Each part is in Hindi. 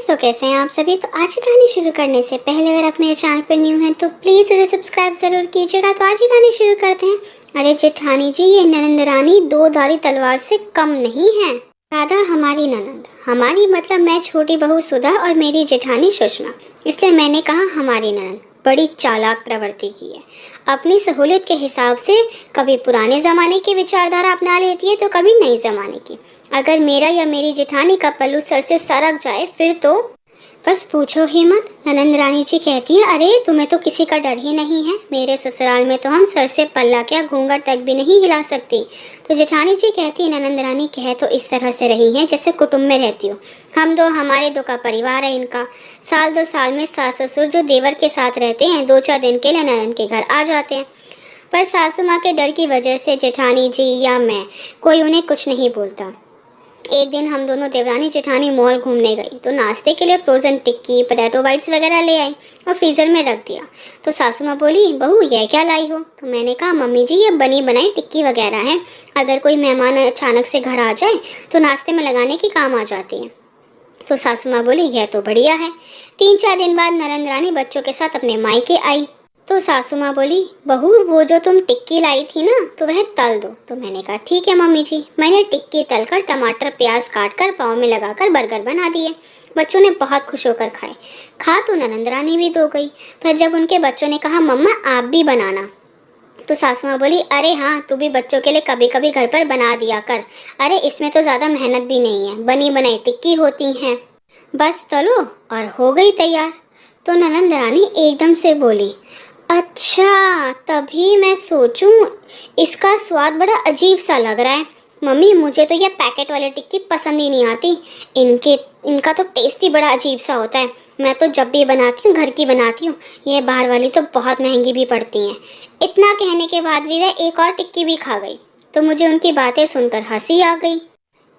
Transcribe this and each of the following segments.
तो कैसे हैं आप सभी। तो आज की कहानी शुरू करने से पहले अगर आप मेरे चैनल पर न्यू हैं तो प्लीज़ इसे सब्सक्राइब ज़रूर कीजिएगा। तो आज की कहानी शुरू करते हैं। अरे जेठानी जी, ये ननंद रानी दो धारी तलवार से कम नहीं है। राधा हमारी ननंद, हमारी मतलब मैं छोटी बहू सुधा और मेरी जेठानी सुषमा, इसलिए मैंने कहा हमारी ननंद। बड़ी चालाक प्रवृत्ति की है, अपनी सहूलियत के हिसाब से कभी पुराने ज़माने की विचारधारा अपना लेती है तो कभी नई ज़माने की। अगर मेरा या मेरी जेठानी का पल्लू सर से सरक जाए फिर तो बस पूछो ही मत। ननंद रानी जी कहती है, अरे तुम्हें तो किसी का डर ही नहीं है। मेरे ससुराल में तो हम सर से पल्ला क्या घूंघट तक भी नहीं हिला सकती। तो जेठानी जी कहती है, ननंद रानी कह तो इस तरह से रही हैं जैसे कुटुंब में रहती हो। हम दो, हमारे दो का परिवार है इनका। साल दो साल में सास ससुर जो देवर के साथ रहते हैं 2-4 दिन के लिए ननंद के घर आ जाते हैं। पर सासू माँ के डर की वजह से जेठानी जी या मैं, कोई उन्हें कुछ नहीं बोलता। एक दिन हम दोनों देवरानी जेठानी मॉल घूमने गई तो नाश्ते के लिए फ्रोज़न टिक्की, पोटैटो बाइट्स वगैरह ले आई और फ्रीज़र में रख दिया। तो सासू माँ बोली, बहू यह क्या लाई हो। तो मैंने कहा, मम्मी जी ये बनी बनाई टिक्की वगैरह है, अगर कोई मेहमान अचानक से घर आ जाए तो नाश्ते में लगाने के काम आ जाती है। तो सासू माँ बोली, यह तो बढ़िया है। 3-4 दिन बाद ननंद रानी बच्चों के साथ अपने मायके आई। तो सासू माँ बोली, बहू वो जो तुम टिक्की लाई थी ना तो वह तल दो। तो मैंने कहा, ठीक है मम्मी जी। मैंने टिक्की तलकर टमाटर प्याज काटकर पाव में लगाकर बर्गर बना दिए। बच्चों ने बहुत खुश होकर खाए। खा तो ननंद रानी भी दो गई, पर जब उनके बच्चों ने कहा, मम्मा आप भी बनाना, तो सासू माँ बोली, अरे हाँ तू भी बच्चों के लिए कभी कभी घर पर बना दिया कर। अरे इसमें तो ज़्यादा मेहनत भी नहीं है, बनी बनाई टिक्की होती हैं, बस तलो और हो गई तैयार। तो ननंद रानी एकदम से बोली, अच्छा तभी मैं सोचूं इसका स्वाद बड़ा अजीब सा लग रहा है। मम्मी मुझे तो यह पैकेट वाली टिक्की पसंद ही नहीं आती, इनका तो टेस्ट ही बड़ा अजीब सा होता है। मैं तो जब भी बनाती हूँ घर की बनाती हूँ, ये बाहर वाली तो बहुत महंगी भी पड़ती हैं। इतना कहने के बाद भी वह एक और टिक्की भी खा गई। तो मुझे उनकी बातें सुनकर हंसी आ गई।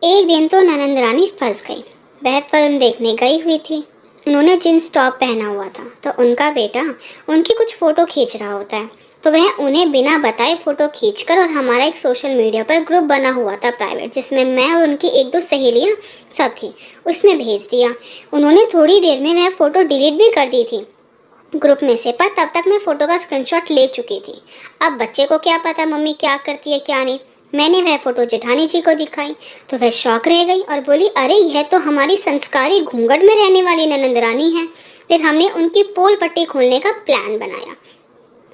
एक दिन तो ननंद रानी फंस गई। वह फिल्म देखने गई हुई थी। उन्होंने जींस टॉप पहना हुआ था तो उनका बेटा उनकी कुछ फ़ोटो खींच रहा होता है। तो वह उन्हें बिना बताए फ़ोटो खींचकर, और हमारा एक सोशल मीडिया पर ग्रुप बना हुआ था प्राइवेट, जिसमें मैं और उनकी 1-2 सहेलियां सब थी, उसमें भेज दिया। उन्होंने थोड़ी देर में वह फ़ोटो डिलीट भी कर दी थी ग्रुप में से, पर तब तक मैं फ़ोटो का स्क्रीनशॉट ले चुकी थी। अब बच्चे को क्या पता मम्मी क्या करती है क्या नहीं। मैंने वह फ़ोटो जेठानी जी को दिखाई तो वह शॉक रह गई और बोली, अरे यह तो हमारी संस्कारी घूंघट में रहने वाली ननंद रानी है। फिर हमने उनकी पोल पट्टी खोलने का प्लान बनाया।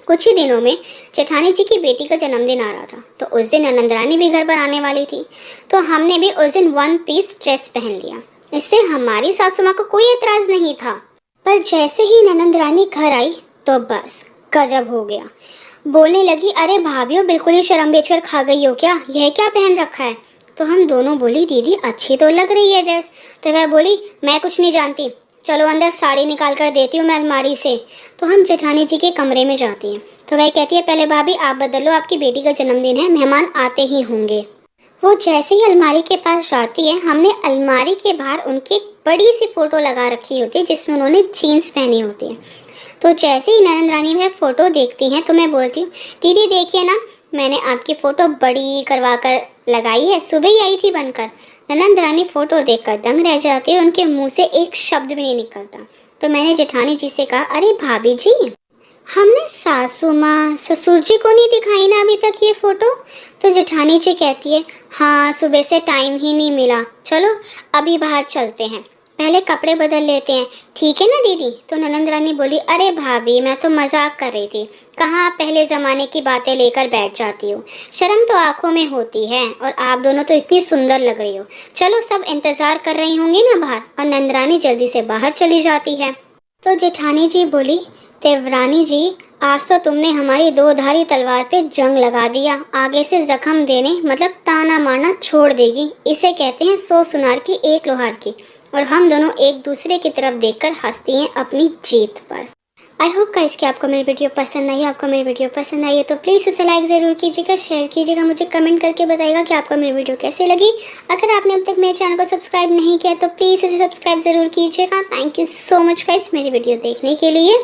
कुछ ही दिनों में जेठानी जी की बेटी का जन्मदिन आ रहा था, तो उस दिन ननंद रानी भी घर पर आने वाली थी। तो हमने भी उस दिन 1 पीस ड्रेस पहन लिया। इससे हमारी सासू माँ को कोई एतराज़ नहीं था। पर जैसे ही ननंद रानी घर आई तो बस गजब हो गया। बोलने लगी, अरे भाभियों बिल्कुल ही शर्म बेचकर खा गई हो क्या, यह क्या पहन रखा है। तो हम दोनों बोली, दीदी अच्छी तो लग रही है ड्रेस। तो वह बोली, मैं कुछ नहीं जानती, चलो अंदर साड़ी निकाल कर देती हूँ मैं अलमारी से। तो हम जेठानी जी के कमरे में जाती हैं तो वह कहती है, पहले भाभी आप बदल लो, आपकी बेटी का जन्मदिन है, मेहमान आते ही होंगे। वो जैसे ही अलमारी के पास जाती है, हमने अलमारी के बाहर उनकी एक बड़ी सी फ़ोटो लगा रखी होती है जिसमें उन्होंने जीन्स पहनी होती है। तो जैसे ही ननंद रानी वह फ़ोटो देखती हैं तो मैं बोलती हूँ, दीदी देखिए ना, मैंने आपकी फ़ोटो बड़ी करवा कर लगाई है, सुबह ही आई थी बनकर। ननंद रानी फ़ोटो देखकर दंग रह जाती है, उनके मुंह से एक शब्द भी नहीं निकलता। तो मैंने जेठानी जी से कहा, अरे भाभी जी, हमने सासू माँ ससुर जी को नहीं दिखाई ना अभी तक ये फ़ोटो। तो जेठानी जी कहती है, हाँ सुबह से टाइम ही नहीं मिला, चलो अभी बाहर चलते हैं, पहले कपड़े बदल लेते हैं, ठीक है ना दीदी। तो ननंद रानी बोली, अरे भाभी मैं तो मजाक कर रही थी, कहाँ आप पहले ज़माने की बातें लेकर बैठ जाती हो, शर्म तो आंखों में होती है, और आप दोनों तो इतनी सुंदर लग रही हो, चलो सब इंतज़ार कर रही होंगी ना बाहर। और नंद रानी जल्दी से बाहर चली जाती है। तो जेठानी जी बोली, देवरानी जी आज तो तुमने हमारी 2 धारी तलवार पे जंग लगा दिया, आगे से जख्म देने मतलब ताना मारना छोड़ देगी। इसे कहते हैं 100 सुनार की 1 लोहार की। और हम दोनों एक दूसरे की तरफ देखकर हंसती हैं अपनी जीत पर। आई होप गाइस कि आपको मेरी वीडियो पसंद आई। आपको मेरी वीडियो पसंद आई है तो प्लीज़ इसे लाइक ज़रूर कीजिएगा, शेयर कीजिएगा, मुझे कमेंट करके बताइएगा कि आपको मेरी वीडियो कैसी लगी। अगर आपने अब तक मेरे चैनल को सब्सक्राइब नहीं किया तो प्लीज़ इसे सब्सक्राइब ज़रूर कीजिएगा। Thank you so much guys मेरी वीडियो देखने के लिए।